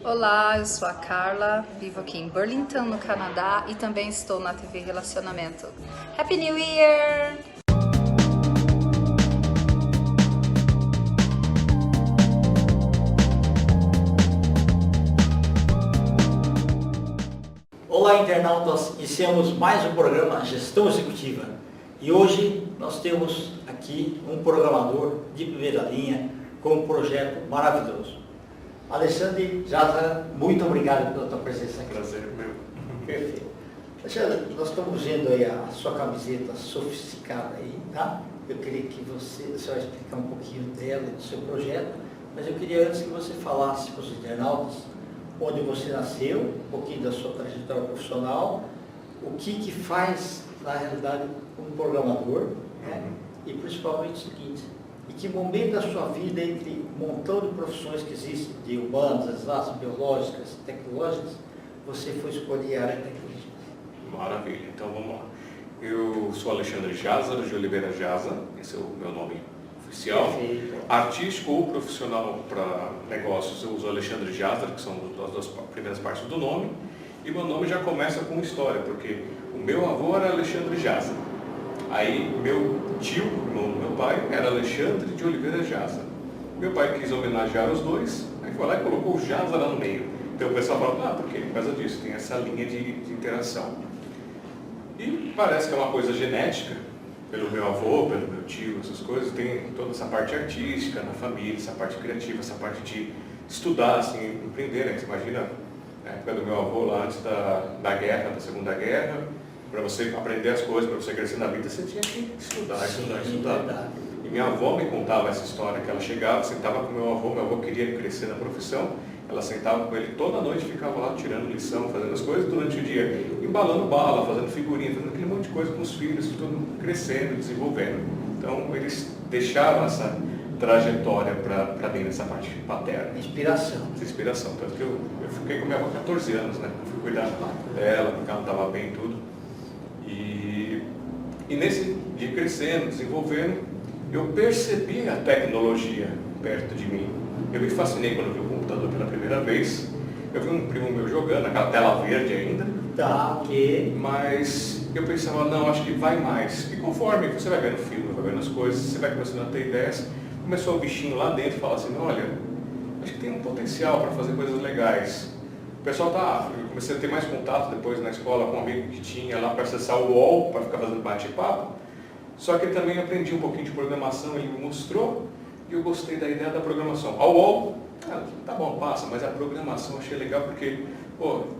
Olá, eu sou a Carla, vivo aqui em Burlington, no Canadá e também estou na TV Relacionamento. Happy New Year! Olá, internautas! Iniciamos mais um programa Gestão Executiva e hoje nós temos aqui um programador de primeira linha com um projeto maravilhoso. Alexandre Jaza, muito obrigado pela tua presença aqui. Prazer meu. Perfeito. Alexandre, nós estamos vendo aí a sua camiseta sofisticada aí, tá? Eu queria que você vai explicar um pouquinho dela e do seu projeto, mas eu queria antes que você falasse para os internautas onde você nasceu, um pouquinho da sua trajetória profissional, o que faz, na realidade, um programador, né? E principalmente o seguinte, em que momento da sua vida, entre um montão de profissões que existem, de humanas, exatas, biológicas, tecnológicas, você foi escolher a área de tecnologia? Maravilha, então vamos lá. Eu sou Alexandre Jaza, de Oliveira Jaza, esse é o meu nome oficial. Perfeito. Artístico ou profissional para negócios, eu uso Alexandre Jaza, que são as duas primeiras partes do nome, e meu nome já começa com história, porque o meu avô era Alexandre Jaza. Aí meu tio, irmão do meu pai, era Alexandre de Oliveira Jaza. Meu pai quis homenagear os dois, aí foi lá e colocou o Jaza lá no meio. Então o pessoal fala, por quê? Por causa disso, tem essa linha de interação. E parece que é uma coisa genética, pelo meu avô, pelo meu tio, essas coisas, tem toda essa parte artística na família, essa parte criativa, essa parte de estudar, assim, empreender, né? Você imagina, na época do meu avô, lá antes da guerra, da Segunda Guerra, para você aprender as coisas, para você crescer na vida, você tinha que estudar, estudar. Verdade. E minha avó me contava essa história, que ela chegava, sentava com meu avô queria crescer na profissão, ela sentava com ele toda noite, ficava lá tirando lição, fazendo as coisas durante o dia, embalando bala, fazendo figurinha, fazendo aquele monte de coisa com os filhos, tudo crescendo, desenvolvendo. Então eles deixaram essa trajetória para dentro dessa parte paterna. Inspiração. Essa inspiração, tanto que eu fiquei com minha avó 14 anos, né? Eu fui cuidar dela, porque ela não estava bem e tudo. E nesse dia crescendo, desenvolvendo, eu percebi a tecnologia perto de mim. Eu me fascinei quando vi o computador pela primeira vez. Eu vi um primo meu jogando, aquela tela verde ainda. Tá, ok. Mas eu pensava, não, acho que vai mais. E conforme você vai vendo o filme, vai vendo as coisas, você vai começando a ter ideias, começou o bichinho lá dentro e fala assim, olha, acho que tem um potencial para fazer coisas legais. O pessoal eu comecei a ter mais contato depois na escola com um amigo que tinha lá para acessar o UOL, para ficar fazendo bate-papo. Só que eu também aprendi um pouquinho de programação, ele me mostrou, e eu gostei da ideia da programação. A UOL, tá bom, passa, mas a programação eu achei legal porque,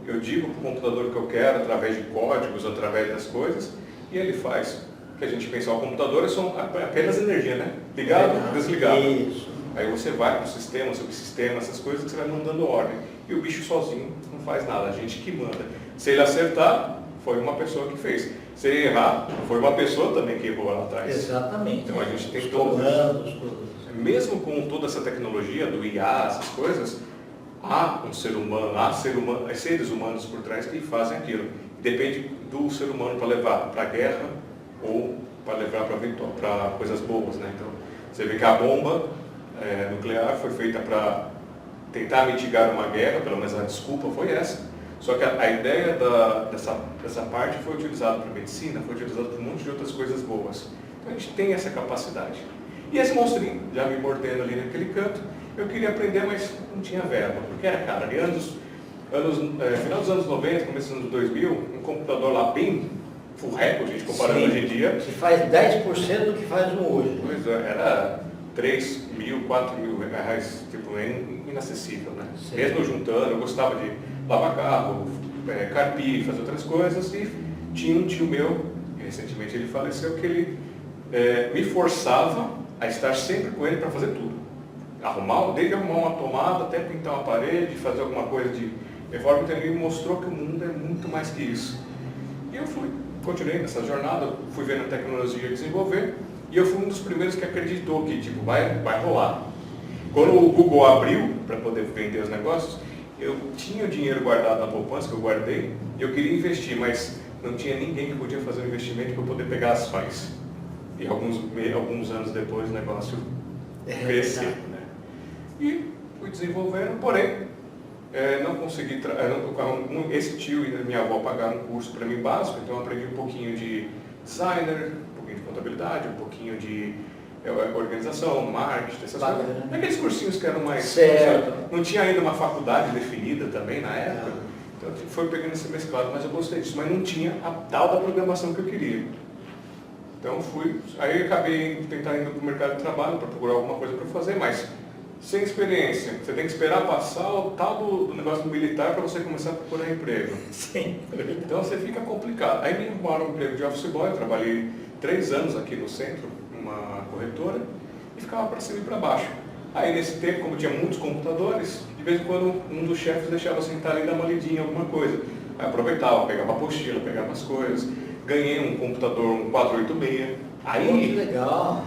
eu digo para o computador que eu quero através de códigos, através das coisas, e ele faz. Que a gente pensa, o computador é só apenas energia, né? Ligado, desligado. Isso. Aí você vai para o sistema, subsistema, essas coisas que você vai mandando ordem. E o bicho sozinho não faz nada, a gente que manda. Se ele acertar, foi uma pessoa que fez. Se ele errar, foi uma pessoa também que errou lá atrás. Exatamente. Então a gente tem os todos. comandos, Mesmo com toda essa tecnologia do IA, essas coisas, há um ser humano, seres humanos por trás que fazem aquilo. Depende do ser humano para levar para a guerra ou para levar para coisas boas, né? Então você vê que a bomba nuclear foi feita para tentar mitigar uma guerra, pelo menos a desculpa foi essa. Só que a ideia dessa parte foi utilizada para medicina, foi utilizada para um monte de outras coisas boas. Então a gente tem essa capacidade. E esse monstrinho, já me mordendo ali naquele canto, eu queria aprender, mas não tinha verba, porque era caro. Ali final dos anos 90, começo dos anos 2000, um computador lá bem full recorde, a gente comparando hoje em dia. Se faz 10% do que faz um hoje. Pois é, era 3 mil, 4 mil reais, tipo, inacessível, né? Sim. Mesmo juntando, eu gostava de lavar carro, carpir, fazer outras coisas, e tinha um tio meu, que recentemente ele faleceu, que ele me forçava a estar sempre com ele para fazer tudo. Desde arrumar uma tomada, até pintar uma parede, fazer alguma coisa de reforma, então ele me mostrou que o mundo é muito mais que isso. E eu continuei nessa jornada, fui vendo a tecnologia desenvolver, e eu fui um dos primeiros que acreditou que tipo, vai rolar. Quando o Google abriu para poder vender os negócios, eu tinha o dinheiro guardado na poupança, que eu guardei, e eu queria investir, mas não tinha ninguém que podia fazer um investimento para eu poder pegar ações. E alguns anos depois o negócio cresceu, né? E fui desenvolvendo, porém, consegui, esse tio e minha avó pagaram um curso para mim básico, então eu aprendi um pouquinho de designer, um pouquinho de contabilidade, um pouquinho de organização, marketing, essas coisas. Aqueles cursinhos que eram mais... Certo. Não tinha ainda uma faculdade definida também na época, então foi pegando esse mesclado, mas eu gostei disso, mas não tinha a tal da programação que eu queria. Então aí acabei tentando ir para o mercado de trabalho para procurar alguma coisa para fazer, mas sem experiência. Você tem que esperar passar o tal do negócio militar para você começar a procurar emprego. Sim. Então você fica complicado. Aí me arrumaram um emprego de office boy, eu trabalhei 3 anos aqui no centro, numa corretora, e ficava para cima e para baixo. Aí nesse tempo, como tinha muitos computadores, de vez em quando um dos chefes deixava sentar ali e dar uma lidinha em alguma coisa. Aí eu aproveitava, pegava a apostila, pegava as coisas. Ganhei um computador, um 486. Aí, que legal.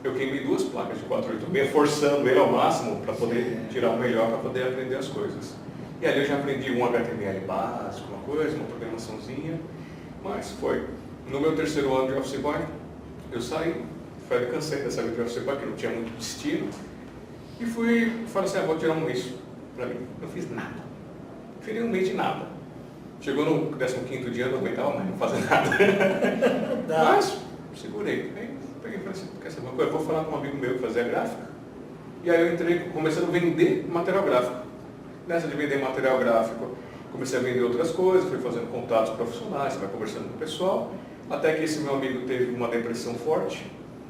Eu queimei 2 placas de 486, forçando ele ao máximo para poder tirar o melhor, para poder aprender as coisas. E ali eu já aprendi um HTML básico, uma coisa, uma programaçãozinha, mas foi. No meu 3º ano de office boy, eu saí, cansei dessa vida de office boy, que não tinha muito destino, e falei assim, vou tirar um mês para mim. Não fiz nada. Tirei um mês de nada. Chegou no 15º dia, eu não aguentava mais, não fazer nada. Mas, segurei. Aí peguei e falei assim, quer saber uma coisa? Eu vou falar com um amigo meu que fazia gráfica. E aí eu entrei, começando a vender material gráfico. Nessa de vender material gráfico, comecei a vender outras coisas, fui fazendo contatos profissionais, vai conversando com o pessoal, até que esse meu amigo teve uma depressão forte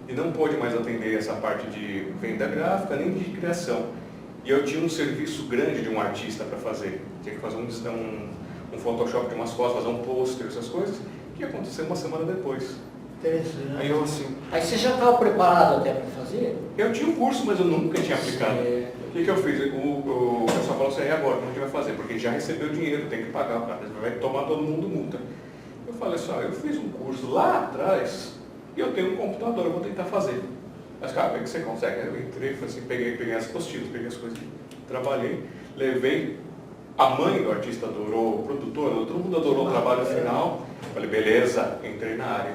e não pôde mais atender essa parte de venda gráfica, nem de criação. E eu tinha um serviço grande de um artista para fazer. Tinha que fazer um Photoshop de umas fotos, fazer um pôster, essas coisas, que aconteceu uma semana depois. Interessante. Aí eu assim... Aí você já estava preparado até para fazer? Eu tinha um curso, mas eu nunca tinha aplicado. O que eu fiz? O pessoal falou assim, e agora, como a gente vai fazer? Porque já recebeu dinheiro, tem que pagar, o cara vai tomar todo mundo multa. Eu falei assim, eu fiz um curso lá atrás e eu tenho um computador, eu vou tentar fazer. Mas, cara, como é que você consegue? Eu entrei, assim, peguei as apostilas, peguei as coisas, trabalhei, levei. A mãe do artista adorou, o produtor, todo mundo adorou o trabalho final. Falei, beleza, entrei na área.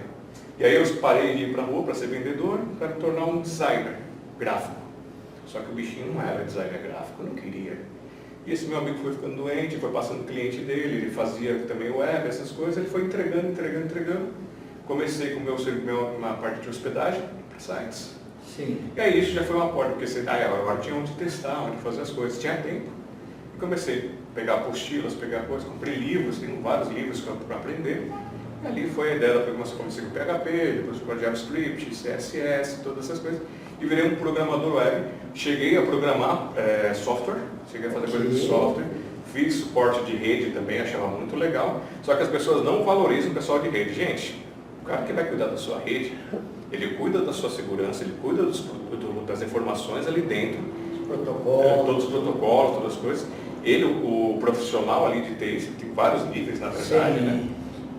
E aí eu parei de ir para a rua para ser vendedor, para me tornar um designer gráfico. Só que o bichinho não era designer gráfico, eu não queria. E esse meu amigo foi ficando doente, foi passando o cliente dele, ele fazia também web, essas coisas, ele foi entregando. Comecei com uma parte de hospedagem para sites. Sim. E aí isso já foi uma porta, porque agora tinha onde testar, onde fazer as coisas, tinha tempo. E comecei a pegar apostilas, pegar coisas, comprei livros, tenho vários livros para aprender. E ali foi a ideia da programação, comecei com PHP, depois com JavaScript, CSS, todas essas coisas. E virei um programador web. Cheguei a programar software, cheguei a fazer coisa de software, fiz suporte de rede também, achava muito legal. Só que as pessoas não valorizam o pessoal de rede. Gente, o cara que vai cuidar da sua rede, ele cuida da sua segurança, ele cuida das informações ali dentro. Todos os protocolos, todas as coisas. Ele, o profissional ali de TI, tem vários níveis na verdade, né?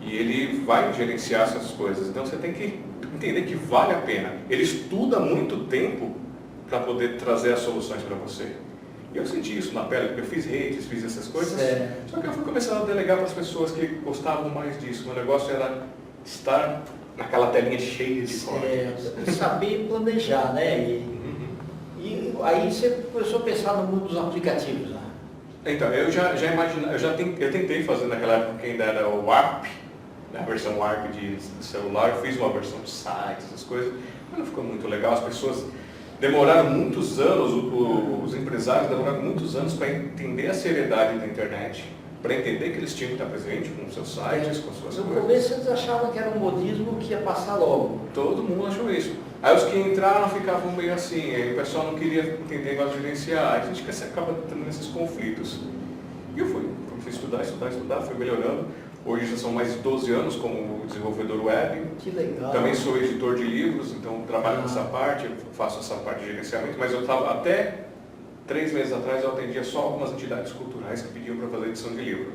E ele vai gerenciar essas coisas. Então você tem que entender que vale a pena. Ele estuda muito tempo para poder trazer as soluções para você. E eu senti isso na pele, porque eu fiz redes, fiz essas coisas. Só que eu fui começando a delegar para as pessoas que gostavam mais disso. O meu negócio era estar naquela telinha cheia de códigos. Saber planejar, né? E aí você começou a pensar no mundo dos aplicativos, né? Então, eu já imaginava, eu tentei fazer naquela época que ainda era o Warp, a versão Warp de celular, eu fiz uma versão de sites, essas coisas, mas não ficou muito legal. As pessoas demoraram muitos anos, os empresários demoraram muitos anos para entender a seriedade da internet, para entender que eles tinham que estar presentes com seus sites, com suas coisas. No começo eles achavam que era um modismo que ia passar logo. Todo mundo achou isso. Aí os que entraram ficavam meio assim, aí o pessoal não queria entender negócio de gerenciar, aí a gente acaba tendo esses conflitos. E eu comecei a estudar, fui melhorando. Hoje já são mais de 12 anos como desenvolvedor web. Que legal. Também sou editor de livros, então trabalho nessa parte, eu faço essa parte de gerenciamento, mas eu estava até 3 meses atrás eu atendia só algumas entidades culturais que pediam para fazer edição de livro.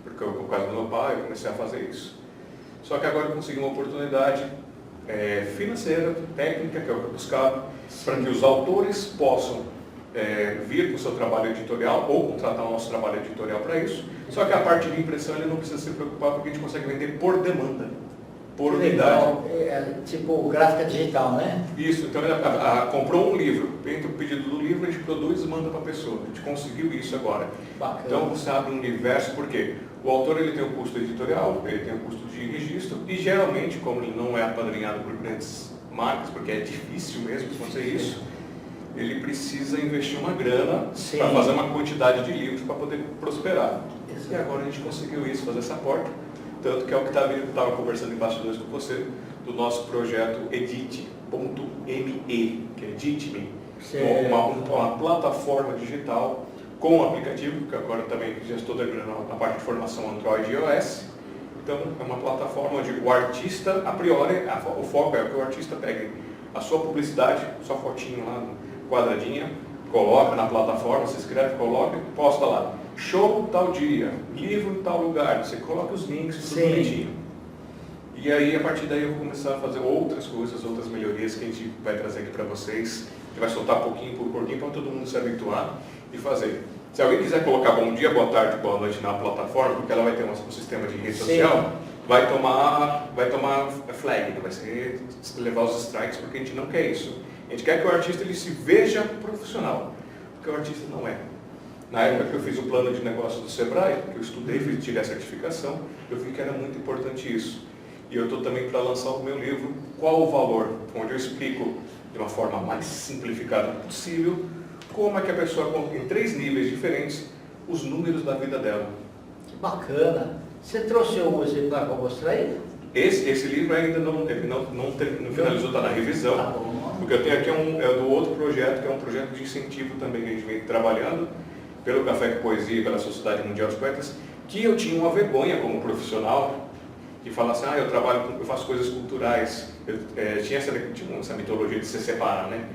Porque por causa do meu pai eu comecei a fazer isso. Só que agora eu consegui uma oportunidade financeira, técnica, que é o que eu buscava, para que os autores possam vir com o seu trabalho editorial ou contratar o nosso trabalho editorial para isso. Só que a parte de impressão ele não precisa se preocupar porque a gente consegue vender por demanda. por Que unidade. legal. Tipo gráfica digital, né? Isso, então ele comprou um livro, entra o pedido do livro, a gente produz e manda para a pessoa. A gente conseguiu isso agora. Bacana. Então você abre um universo, por quê? O autor ele tem um custo editorial, ele tem um custo de registro, e geralmente, como ele não é apadrinhado por grandes marcas, porque é difícil mesmo fazer isso, ele precisa investir uma grana para fazer uma quantidade de livros para poder prosperar. Exato. E agora a gente conseguiu isso, fazer essa porta, tanto que é o que estava conversando em bastidores com você, do nosso projeto edit.me, que é Edit.me, uma plataforma digital com aplicativo, que agora também já estou dando a parte de formação Android e iOS. Então é uma plataforma onde o artista, a priori, o foco é que o artista pegue a sua publicidade, sua fotinho lá no quadradinha, coloca na plataforma, se escreve, coloca e posta lá. Show tal dia, livro em tal lugar, você coloca os links, tudo bonitinho. E aí, a partir daí, eu vou começar a fazer outras coisas, outras melhorias que a gente vai trazer aqui para vocês. A gente vai soltar pouquinho por pouquinho para todo mundo se habituar e fazer. Se alguém quiser colocar bom dia, boa tarde, boa noite na plataforma, porque ela vai ter um sistema de rede social, vai tomar flag, vai ser levar os strikes, porque a gente não quer isso. A gente quer que o artista ele se veja profissional, porque o artista não é. Na época que eu fiz o plano de negócio do Sebrae, que eu estudei, tirei a certificação, eu vi que era muito importante isso. E eu estou também para lançar o meu livro, Qual o Valor? Onde eu explico de uma forma mais simplificada possível como é que a pessoa, em 3 níveis diferentes, os números da vida dela. Que bacana. Você trouxe um exemplar para mostrar aí? Esse livro ainda não finalizou, está na revisão. Tá bom. Porque eu tenho aqui é do outro projeto, que é um projeto de incentivo também, que a gente vem trabalhando pelo Café com Poesia e pela Sociedade Mundial dos Poetas, que eu tinha uma vergonha como profissional, de falar assim, eu faço coisas culturais. Tinha essa mitologia de se separar, né?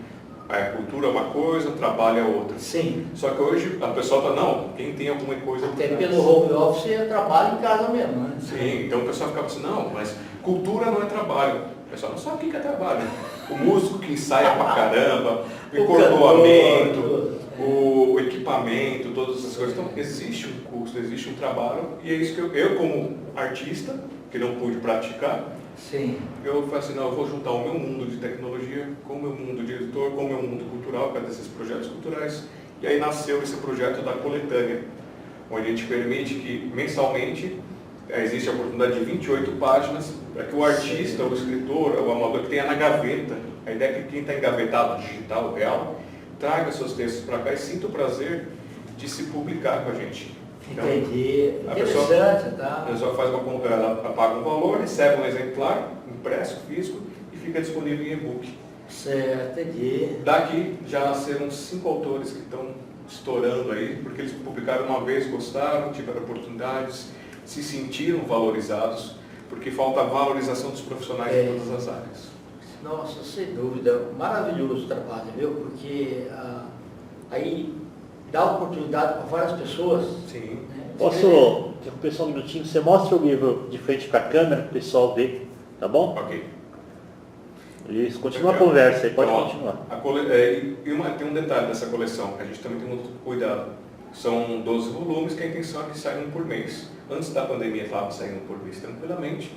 A cultura é uma coisa, o trabalho é outra. Sim. Só que hoje a pessoa fala, não, quem tem alguma coisa... Até pelo home office eu trabalho em casa mesmo, né? Sim, então o pessoal ficava assim, não, mas cultura não é trabalho. O pessoal não sabe o que é trabalho. O músico que ensaia pra caramba, o encordoamento, o equipamento, todas essas coisas. Então existe um curso, existe um trabalho, e é isso que eu como artista, que não pude praticar, sim, eu falei assim, não, eu vou juntar o meu mundo de tecnologia com o meu mundo de editor, com o meu mundo cultural, para desses projetos culturais. E aí nasceu esse projeto da coletânea, onde a gente permite que mensalmente existe a oportunidade de 28 páginas para que o artista, o escritor, o amador que tenha na gaveta, a ideia é que quem está engavetado digital, real, traga seus textos para cá e sinta o prazer de se publicar com a gente. Então, entendi. A Interessante, pessoa faz ela paga um valor, recebe um exemplar, impresso, físico, e fica disponível em e-book. Certo, entendi. Daqui já nasceram 5 autores que estão estourando aí, porque eles publicaram uma vez, gostaram, tiveram oportunidades, se sentiram valorizados, porque falta a valorização dos profissionais em todas as áreas. Nossa, sem dúvida, maravilhoso o trabalho, viu? Porque aí dá oportunidade para várias pessoas. Sim. Né? Posso, pessoal, um minutinho? Você mostra o livro de frente para a câmera, para o pessoal ver, tá bom? Ok. Isso, continua a conversa aí, pode Então, continuar. Tem um detalhe dessa coleção, a gente também tem muito cuidado. São 12 volumes, que a intenção é que saiam por mês. Antes da pandemia estava saindo por mês tranquilamente,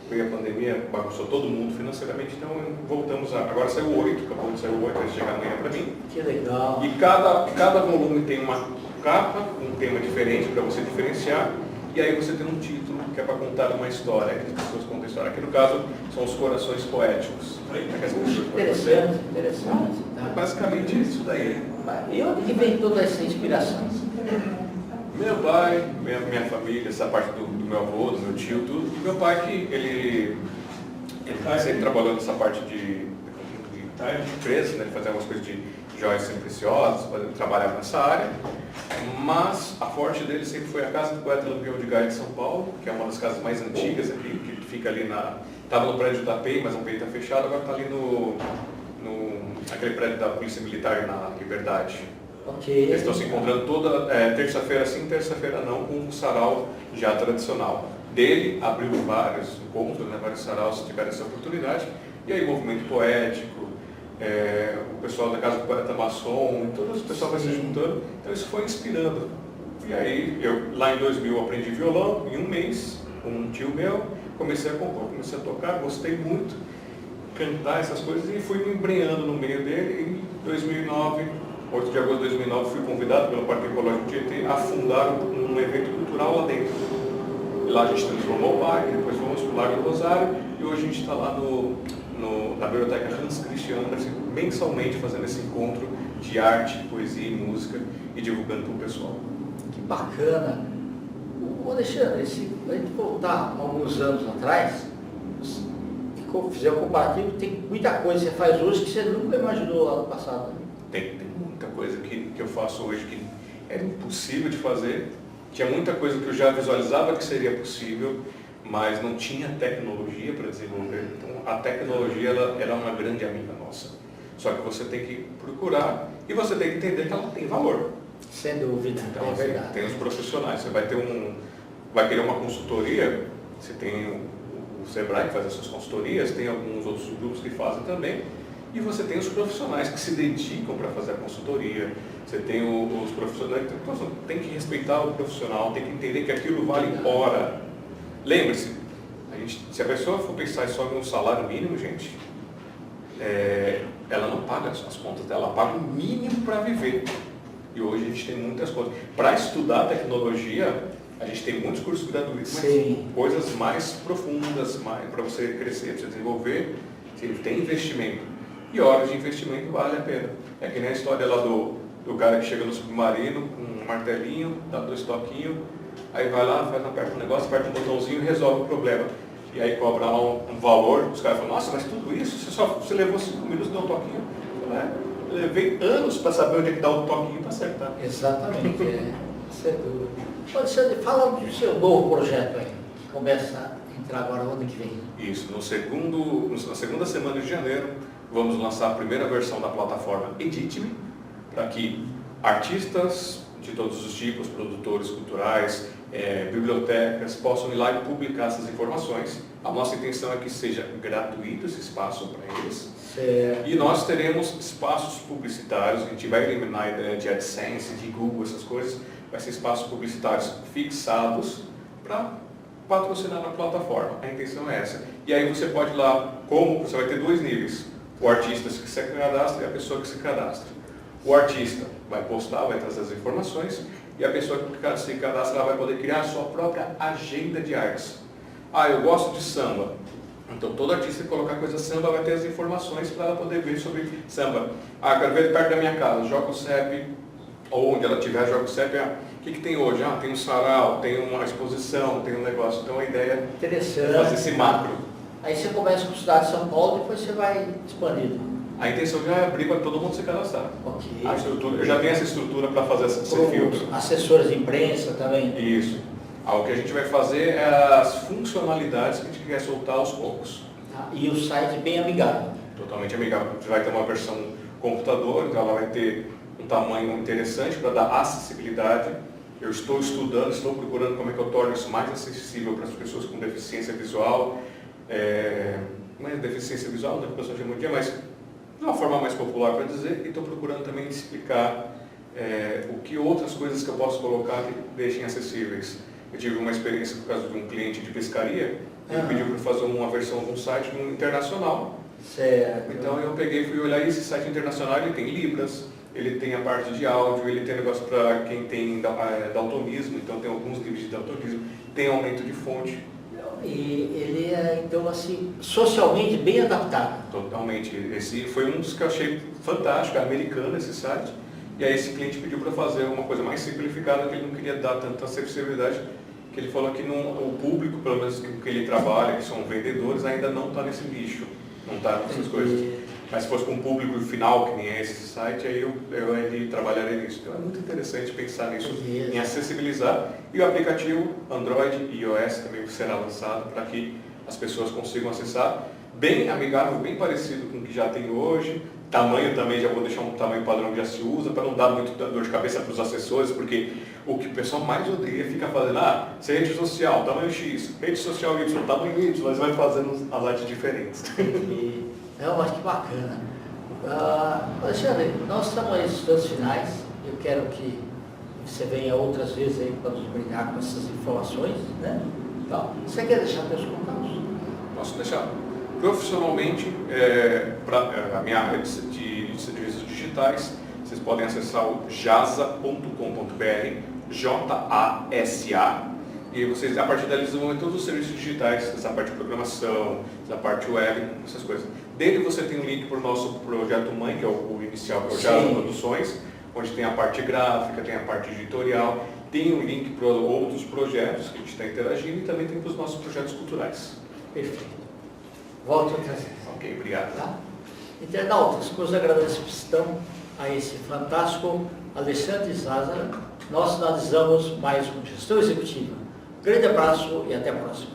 porque a pandemia bagunçou todo mundo financeiramente, então voltamos agora saiu 8, acabou de sair o 8, vai chegar amanhã para mim. Que legal. E cada volume tem uma capa, um tema diferente para você diferenciar, e aí você tem um título que é para contar uma história, que as pessoas contam a história. Aqui no caso são os corações poéticos. Interessante, interessante. Tá? Basicamente isso daí. E onde que vem toda essa inspiração? Meu pai, minha família, essa parte do meu avô, do meu tio, tudo. E meu pai que ele sempre trabalhou nessa parte de empresa, né? Ele fazia algumas coisas de joias sempre preciosas, trabalhava nessa área. Mas a forte dele sempre foi a Casa do Poeta Lampião de Gaia de São Paulo, que é uma das casas mais antigas aqui, que fica ali estava no prédio da PEI, mas a PEI está fechada, agora está ali aquele prédio da Polícia Militar na Liberdade. Okay. Eles estão se encontrando toda terça-feira sim, terça-feira não, com um sarau já tradicional. Dele abriu vários encontros, né, vários saraus que tiveram essa oportunidade, e aí movimento poético, o pessoal da Casa do Poeta Maçom, todo o pessoal vai se juntando, então isso foi inspirando. E aí, lá em 2000 aprendi violão, em um mês, com um tio meu, comecei a compor, comecei a tocar, gostei muito, cantar essas coisas e fui me embrenhando no meio dele. Em 2009, 8 de agosto de 2009, fui convidado pelo Parque Ecológico Tietê a fundar um evento cultural lá dentro. E lá a gente transformou o parque, depois fomos para o Largo do Rosário e hoje a gente está lá na biblioteca Hans Christian Andersen, mensalmente fazendo esse encontro de arte, poesia e música e divulgando para o pessoal. Que bacana. Ô Alexandre, se a gente voltar alguns anos atrás, fizer o comparativo, tem muita coisa que você faz hoje que você nunca imaginou lá no passado. Tem muita coisa que eu faço hoje que era impossível de fazer. Tinha muita coisa que eu já visualizava que seria possível, mas não tinha tecnologia para desenvolver. Então a tecnologia ela é uma grande amiga nossa. Só que você tem que procurar e você tem que entender que ela tem valor. Sem dúvida, Então, é verdade. tem os profissionais. Você vai querer uma consultoria, você tem o Sebrae que faz essas consultorias, tem alguns outros grupos que fazem também, e você tem os profissionais que se dedicam para fazer a consultoria, você tem os profissionais, então você tem que respeitar o profissional, tem que entender que aquilo vale hora. Lembre-se, se a pessoa for pensar só em um salário mínimo, gente, ela não paga as contas dela, ela paga o mínimo para viver. E hoje a gente tem muitas coisas. Para estudar tecnologia, a gente tem muitos cursos gratuitos, mas coisas mais profundas, para você crescer, para você desenvolver, tem investimento. E horas de investimento vale a pena. É que nem a história lá do cara que chega no submarino com um martelinho, dá 2 toquinhos, aí vai lá, aperta um negócio, aperta um botãozinho e resolve o problema. E aí cobra lá um valor, os caras falam, nossa, mas tudo isso, você levou 5 minutos e deu um toquinho? Eu levei anos para saber onde é que dá o toquinho para acertar. Exatamente, sem dúvida. Alexandre, fala do seu novo projeto aí, que começa a entrar agora no ano que vem. Isso, na segunda semana de janeiro, vamos lançar a primeira versão da plataforma Edit-me, para que artistas de todos os tipos, produtores culturais, bibliotecas, possam ir lá e publicar essas informações. A nossa intenção é que seja gratuito esse espaço para eles. Certo. E nós teremos espaços publicitários, a gente vai eliminar a ideia de AdSense, de Google, essas coisas, vai ser espaços publicitários fixados para patrocinar na plataforma. A intenção é essa. E aí você pode ir lá, você vai ter 2 níveis, o artista que se cadastra e a pessoa que se cadastra. O artista vai postar, vai trazer as informações, e a pessoa que se cadastra ela vai poder criar a sua própria agenda de artes. Eu gosto de samba. Então todo artista que colocar coisa samba vai ter as informações para ela poder ver sobre samba. Quero ver perto da minha casa, joga o CEP, ou onde ela tiver, joga o CEP. O que tem hoje? Tem um sarau, tem uma exposição, tem um negócio. Então a ideia é fazer esse macro. Aí você começa com a cidade de São Paulo e depois você vai expandindo. A intenção já é abrir para todo mundo se cadastrar. Ok. Eu já tenho essa estrutura para fazer esse filtro. Assessores de imprensa também. Isso. O que a gente vai fazer é as funcionalidades que a gente quer soltar aos poucos. E o site bem amigável. Totalmente amigável. A gente vai ter uma versão computador, então ela vai ter um tamanho interessante para dar acessibilidade. Eu estou estudando, estou procurando como é que eu torno isso mais acessível para as pessoas com deficiência visual. Não é deficiência visual, né, que o pessoal chama de mas de uma forma mais popular para dizer, e estou procurando também explicar o que outras coisas que eu posso colocar que deixem acessíveis. Eu tive uma experiência por causa de um cliente de pescaria, ele pediu para fazer uma versão de um site internacional. Certo. Então eu peguei e fui olhar, e esse site internacional ele tem libras, ele tem a parte de áudio, ele tem negócio para quem tem daltonismo, então tem alguns níveis de daltonismo, tem aumento de fonte. E ele é, então, assim, socialmente bem adaptado. Totalmente. Esse foi um dos que eu achei fantástico, é americano esse site. E aí esse cliente pediu para fazer uma coisa mais simplificada, que ele não queria dar tanta acessibilidade, que ele falou que o público, pelo menos com que ele trabalha, que são vendedores, ainda não está nesse nicho, não está nessas coisas. Mas se fosse com um público final, que nem é esse site, aí eu trabalharia nisso. Então é muito interessante pensar nisso, em acessibilizar. E o aplicativo Android e iOS também será lançado para que as pessoas consigam acessar. Bem amigável, bem parecido com o que já tem hoje. Tamanho também, já vou deixar um tamanho padrão que já se usa, para não dar muito dor de cabeça para os assessores, porque o que o pessoal mais odeia fica fazendo, se é rede social, tamanho X, rede social Y, tamanho Y, mas vai fazendo as artes diferentes. Não, mas que bacana. Alexandre, nós estamos aí nos instantes finais. Eu quero que você venha outras vezes aí para nos brindar com essas informações, né? Tá. Você quer deixar teus contatos? Posso deixar. Profissionalmente, para a minha área de serviços digitais, vocês podem acessar o jasa.com.br, J-A-S-A, e vocês, a partir dali, vão ver todos os serviços digitais, essa parte de programação, essa parte web, essas coisas. Dele você tem um link para o nosso projeto mãe, que é o inicial, que é o Jasa Produções, onde tem a parte gráfica, tem a parte editorial, tem um link para outros projetos que a gente está interagindo e também tem para os nossos projetos culturais. Perfeito. Volte outra vez. Ok, obrigado. Tá? Internautas, meus agradecimentos estão a esse fantástico Alexandre Zázara. Nós analisamos mais uma gestão executiva. Grande abraço e até a próxima.